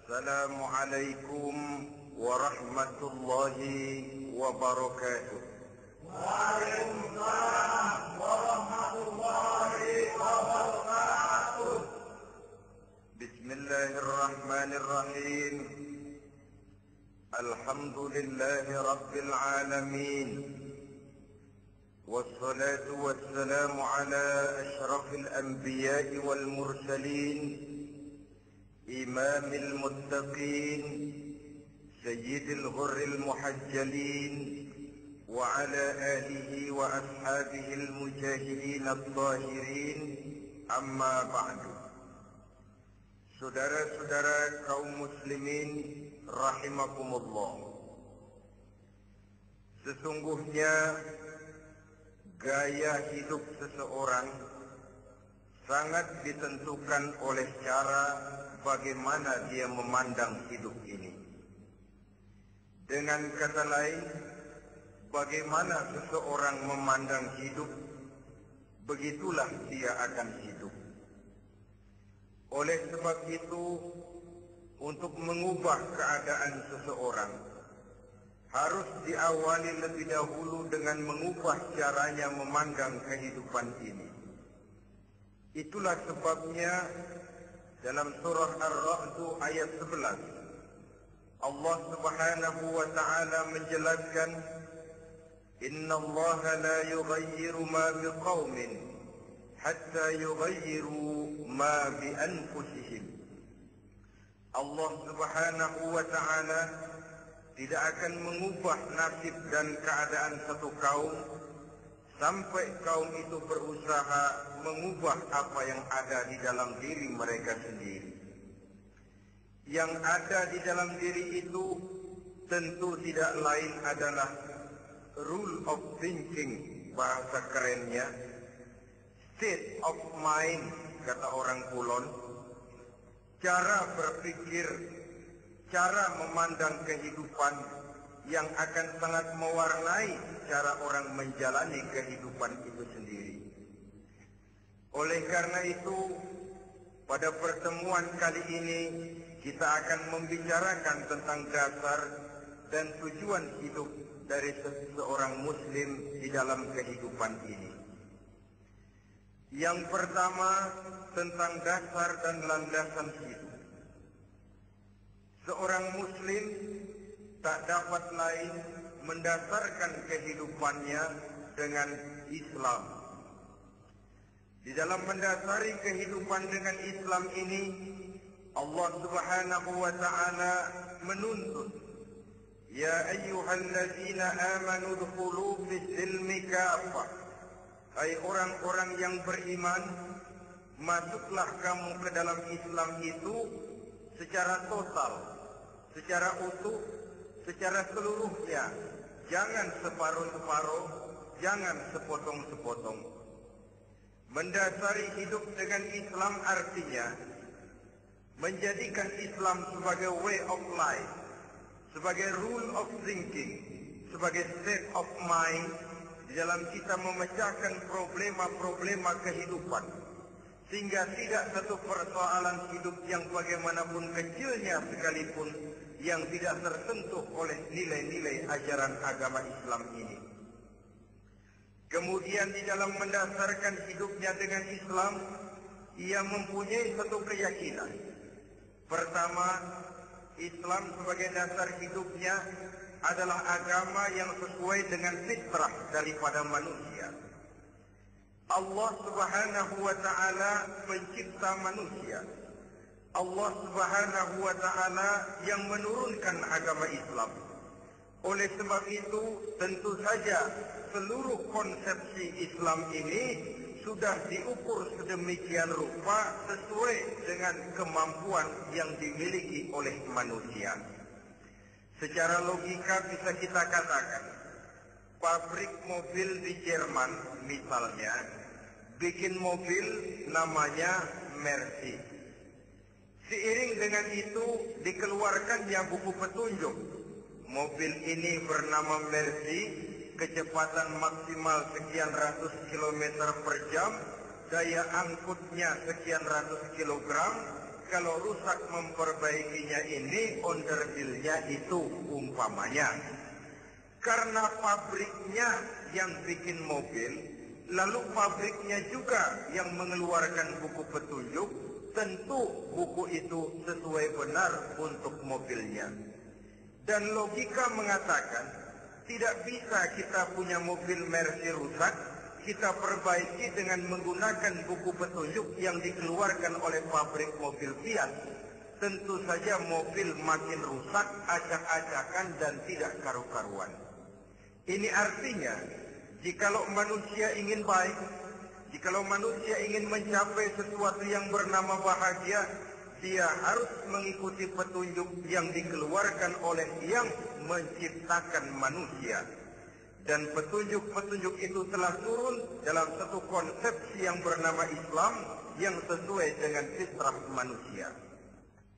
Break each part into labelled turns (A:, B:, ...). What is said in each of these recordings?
A: Assalamualaikum warahmatullahi wabarakatuh.
B: Waalaikumsalam warahmatullahi wabarakatuh.
A: Bismillahirrahmanirrahim. Alhamdulillahi rabbil alamin. Wassalatu wassalamu ala ashrafil anbiya'i wal mursalin. إمام المتقين سيد الغر المحجلين وعلى آله وأصحابه المجاهدين الطاهرين أما بعد. Saudara-saudara kaum muslimin rahimakumullah, sesungguhnya gaya hidup seseorang sangat ditentukan oleh cara bagaimana dia memandang hidup ini. Dengan kata lain, bagaimana seseorang memandang hidup, begitulah dia akan hidup. Oleh sebab itu, untuk mengubah keadaan seseorang, harus diawali lebih dahulu dengan mengubah caranya memandang kehidupan ini. Itulah sebabnya dalam surah Ar-Ra'd ayat 11 Allah Subhanahu wa ta'ala menjelaskan, Innallaha la yughayyiru ma biqaumin hatta yughayyiru ma bi anfusihim. Allah Subhanahu wa ta'ala tidak akan mengubah nasib dan keadaan satu kaum sampai kaum itu berusaha mengubah apa yang ada di dalam diri mereka sendiri. Yang ada di dalam diri itu tentu tidak lain adalah rule of thinking, bahasa kerennya, state of mind, kata orang Kulon, cara berpikir, cara memandang kehidupan yang akan sangat mewarnai cara orang menjalani kehidupan itu sendiri. Oleh karena itu, pada pertemuan kali ini kita akan membicarakan tentang dasar dan tujuan hidup dari seorang muslim di dalam kehidupan ini. Yang pertama, tentang dasar dan landasan hidup. Seorang muslim tak dapat lain mendasarkan kehidupannya dengan Islam. Di dalam mendasari kehidupan dengan Islam ini, Allah Subhanahu wa ta'ala menuntut, Ya ayyuhalladzina amanu dkhulu fis-silmi kafah. Hai orang-orang yang beriman, masuklah kamu ke dalam Islam itu secara total, secara utuh, secara seluruhnya. Jangan separuh-separuh, jangan sepotong-sepotong. Mendasari hidup dengan Islam artinya menjadikan Islam sebagai way of life, sebagai rule of thinking, sebagai state of mind di dalam kita memecahkan problema-problema kehidupan, sehingga tidak satu persoalan hidup yang bagaimanapun kecilnya sekalipun yang tidak tersentuh oleh nilai-nilai ajaran agama Islam ini. Kemudian di dalam mendasarkan hidupnya dengan Islam, ia mempunyai satu keyakinan. Pertama, Islam sebagai dasar hidupnya adalah agama yang sesuai dengan fitrah daripada manusia. Allah Subhanahu wa ta'ala pencipta manusia. Allah Subhanahu wa ta'ala yang menurunkan agama Islam. Oleh sebab itu, tentu saja seluruh konsepsi Islam ini sudah diukur sedemikian rupa sesuai dengan kemampuan yang dimiliki oleh manusia. Secara logika bisa kita katakan, pabrik mobil di Jerman misalnya bikin mobil namanya Mercy. Seiring dengan itu dikeluarkannya buku petunjuk. Mobil ini bernama Mercy, kecepatan maksimal sekian ratus kilometer per jam, daya angkutnya sekian ratus kilogram, kalau rusak memperbaikinya ini onderdilnya itu umpamanya. Karena pabriknya yang bikin mobil, lalu pabriknya juga yang mengeluarkan buku petunjuk, tentu buku itu sesuai benar untuk mobilnya. Dan logika mengatakan, tidak bisa kita punya mobil Mercy rusak, kita perbaiki dengan menggunakan buku petunjuk yang dikeluarkan oleh pabrik mobil Fiat. Tentu saja mobil makin rusak, acak-acakan dan tidak karu-karuan. Ini artinya, jikalau manusia ingin baik, jikalau manusia ingin mencapai sesuatu yang bernama bahagia, dia harus mengikuti petunjuk yang dikeluarkan oleh yang menciptakan manusia. Dan petunjuk-petunjuk itu telah turun dalam satu konsepsi yang bernama Islam yang sesuai dengan fitrah manusia.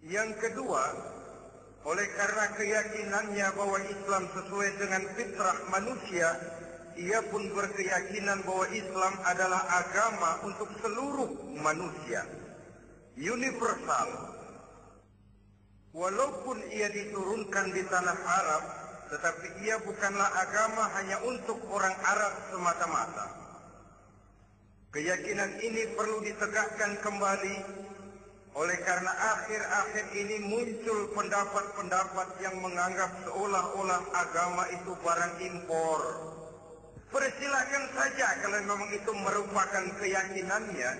A: Yang kedua, oleh karena keyakinannya bahwa Islam sesuai dengan fitrah manusia, ia pun berkeyakinan bahwa Islam adalah agama untuk seluruh manusia, universal. Walaupun ia diturunkan di tanah Arab, tetapi ia bukanlah agama hanya untuk orang Arab semata-mata. Keyakinan ini perlu ditegakkan kembali. Oleh karena akhir-akhir ini muncul pendapat-pendapat yang menganggap seolah-olah agama itu barang impor. Persilakan saja kalau memang itu merupakan keyakinannya,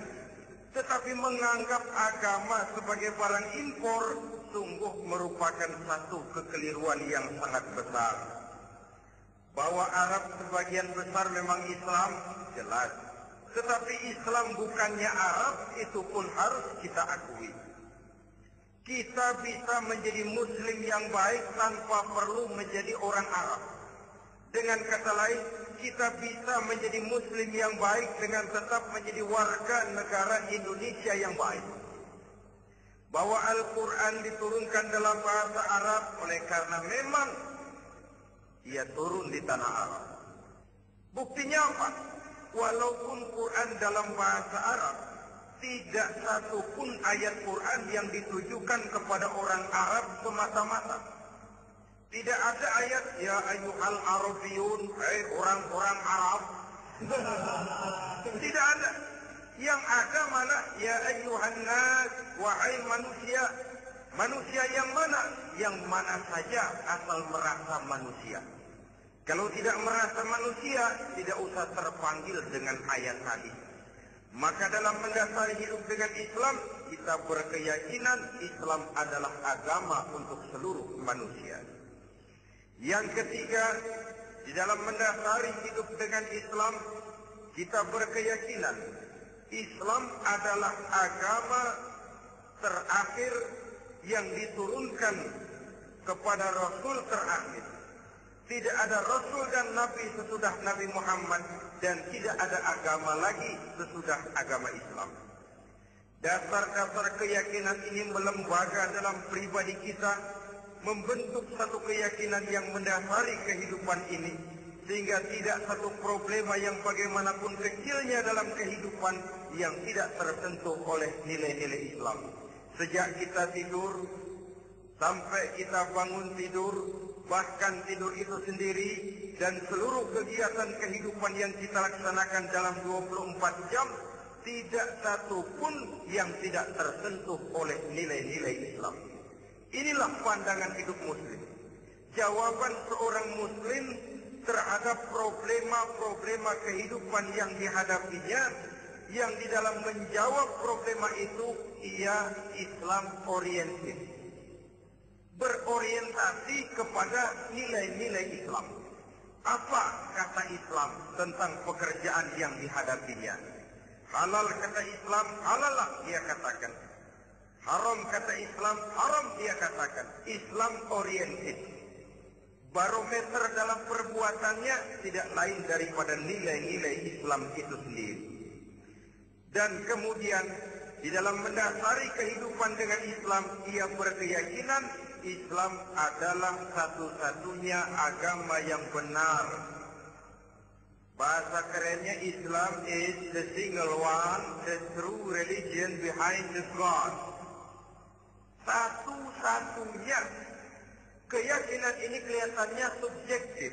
A: tetapi menganggap agama sebagai barang impor sungguh merupakan satu kekeliruan yang sangat besar. Bahwa Arab sebagian besar memang Islam, jelas. Tetapi Islam bukannya Arab, itu pun harus kita akui. Kita bisa menjadi Muslim yang baik tanpa perlu menjadi orang Arab. Dengan kata lain, kita bisa menjadi Muslim yang baik dengan tetap menjadi warga negara Indonesia yang baik. Bahwa Al-Quran diturunkan dalam bahasa Arab oleh karena memang ia turun di tanah Arab. Buktinya apa? Walaupun Quran dalam bahasa Arab, tidak satu pun ayat Quran yang ditujukan kepada orang Arab semata-mata. Tidak ada ayat, ya ayyuhal Arabiyun, hai orang-orang Arab. Tidak ada. Yang ada malah, ya ayyuhan nas, wahai manusia. Manusia yang mana? Yang mana saja asal merasa manusia. Kalau tidak merasa manusia, tidak usah terpanggil dengan ayat tadi. Maka dalam mendasari hidup dengan Islam, kita berkeyakinan Islam adalah agama untuk seluruh manusia. Yang ketiga, di dalam mendasari hidup dengan Islam, kita berkeyakinan Islam adalah agama terakhir yang diturunkan kepada Rasul terakhir. Tidak ada Rasul dan Nabi sesudah Nabi Muhammad, dan tidak ada agama lagi sesudah agama Islam. Dasar-dasar keyakinan ini melembaga dalam pribadi kita, membentuk satu keyakinan yang mendasari kehidupan ini, sehingga tidak satu problema yang bagaimanapun kecilnya dalam kehidupan yang tidak tersentuh oleh nilai-nilai Islam. Sejak kita tidur sampai kita bangun tidur, bahkan tidur itu sendiri, dan seluruh kegiatan kehidupan yang kita laksanakan dalam 24 jam, tidak satu pun yang tidak tersentuh oleh nilai-nilai Islam. Inilah pandangan hidup Muslim. Jawaban seorang Muslim terhadap problema-problema kehidupan yang dihadapinya, yang di dalam menjawab problema itu, ia Islam oriented. Berorientasi kepada nilai-nilai Islam. Apa kata Islam tentang pekerjaan yang dihadapinya? Halal kata Islam, halallah dia katakan. Haram kata Islam, haram dia katakan. Islam oriented. Barometer dalam perbuatannya tidak lain daripada nilai-nilai Islam itu sendiri. Dan kemudian di dalam mendasari kehidupan dengan Islam, ia berkeyakinan Islam adalah satu-satunya agama yang benar. Bahasa kerennya, Islam is the single one, the true religion behind the God. Satu-satunya. Keyakinan ini kelihatannya subjektif,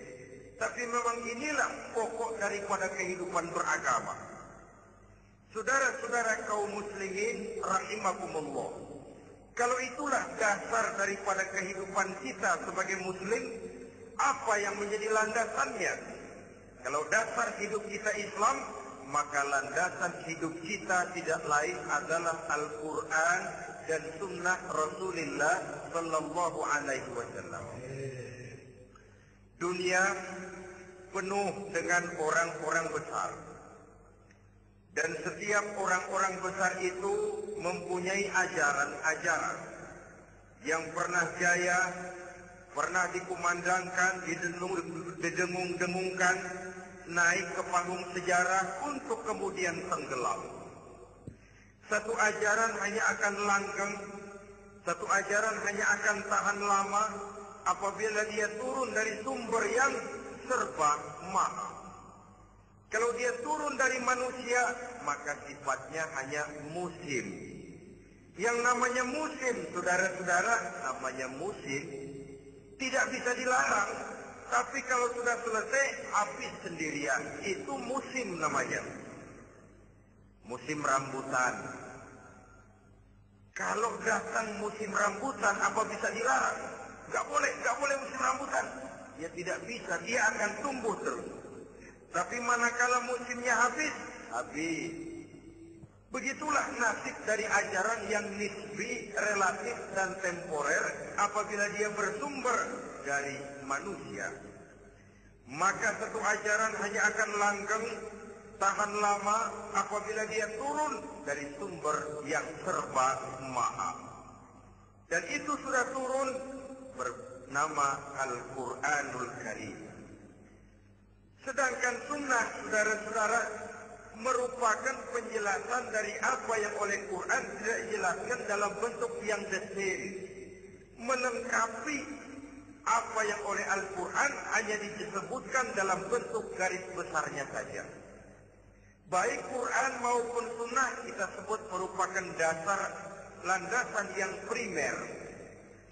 A: tapi memang inilah pokok daripada kehidupan beragama. Saudara-saudara kaum muslimin rahimakumullah, kalau itulah dasar daripada kehidupan kita sebagai muslim, apa yang menjadi landasannya? Kalau dasar hidup kita Islam, maka landasan hidup kita tidak lain adalah Al-Quran dan sunnah Rasulullah sallallahu alaihi wasallam. Dunia penuh dengan orang-orang besar. Dan setiap orang-orang besar itu mempunyai ajaran-ajaran yang pernah jaya, pernah dikumandangkan, didengung-dengungkan, naik ke panggung sejarah untuk kemudian tenggelam. Satu ajaran hanya akan langgeng, satu ajaran hanya akan tahan lama apabila dia turun dari sumber yang serba mahal. Kalau dia turun dari manusia, maka sifatnya hanya musim. Yang namanya musim, saudara-saudara, namanya musim tidak bisa dilarang. Tapi kalau sudah selesai, habis sendirian. Itu musim namanya. Musim rambutan. Kalau datang musim rambutan, apa bisa dilarang? Gak boleh musim rambutan. Ya tidak bisa, dia akan tumbuh terus. Tapi manakala musimnya habis. Begitulah nasib dari ajaran yang nisbi, relatif dan temporer apabila dia bersumber dari manusia. Maka satu ajaran hanya akan langgeng, tahan lama apabila dia turun dari sumber yang serba mahal. Dan itu sudah turun bernama Al-Quranul Karim. Sedangkan sunnah, saudara-saudara, merupakan penjelasan dari apa yang oleh Quran tidak dijelaskan dalam bentuk yang detail. Melengkapi apa yang oleh Al-Quran hanya disebutkan dalam bentuk garis besarnya saja. Baik Quran maupun sunnah kita sebut merupakan dasar landasan yang primer.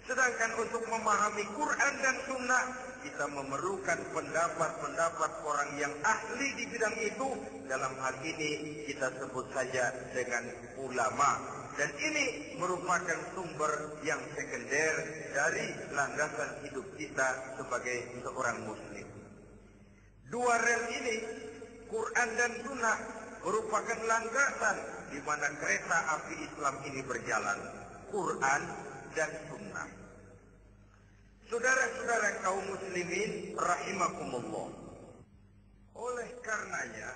A: Sedangkan untuk memahami Quran dan sunnah, kita memerlukan pendapat-pendapat orang yang ahli di bidang itu. Dalam hal ini kita sebut saja dengan ulama. Dan ini merupakan sumber yang sekunder dari landasan hidup kita sebagai seorang muslim. Dua rel ini, Quran dan sunnah, merupakan landasan di mana kereta api Islam ini berjalan. Quran dan sunnah. Saudara-saudara kaum muslimin rahimakumullah. Oleh karenanya,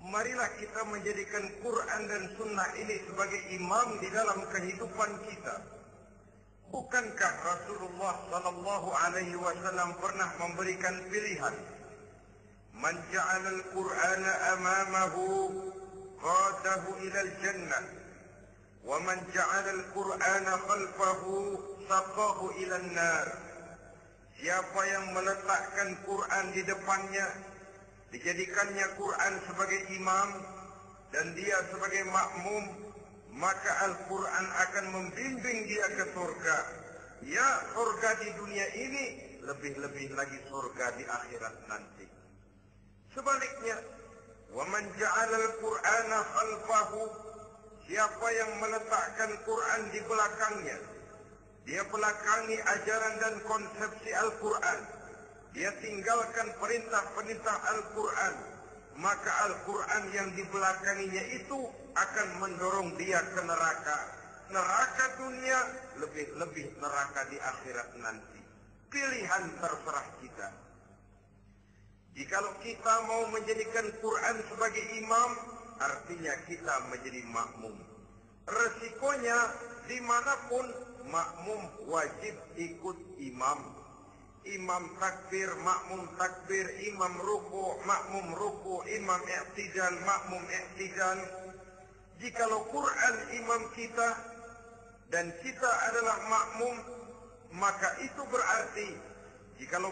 A: marilah kita menjadikan Quran dan sunnah ini sebagai imam di dalam kehidupan kita. Bukankah Rasulullah sallallahu alaihi wasallam pernah memberikan pilihan? Man ja'ala al-Qur'ana amamahu qadahu ila al-jannah. Wa man ja'ala al-Qur'ana khalfahu saqahu ila an-nar. Siapa yang meletakkan Quran di depannya, dijadikannya Quran sebagai imam dan dia sebagai makmum, maka Al-Quran akan membimbing dia ke surga. Ya, surga di dunia ini, lebih-lebih lagi surga di akhirat nanti. Sebaliknya, وَمَنْ جَعَلَ الْقُرْآنَ خَلْفَهُ, siapa yang meletakkan Quran di belakangnya, dia belakangi ajaran dan konsepsi Al-Quran, dia tinggalkan perintah-perintah Al-Quran, maka Al-Quran yang dibelakanginya itu akan mendorong dia ke neraka. Neraka dunia, lebih-lebih neraka di akhirat nanti. Pilihan terserah kita. Jikalau kita mau menjadikan Quran sebagai imam, artinya kita menjadi makmum. Resikonya dimanapun makmum wajib ikut imam. Imam takbir, makmum takbir, imam ruku, makmum ruku, imam i'tidal, makmum i'tidal. Jikalau Quran imam kita dan kita adalah makmum, maka itu berarti jikalau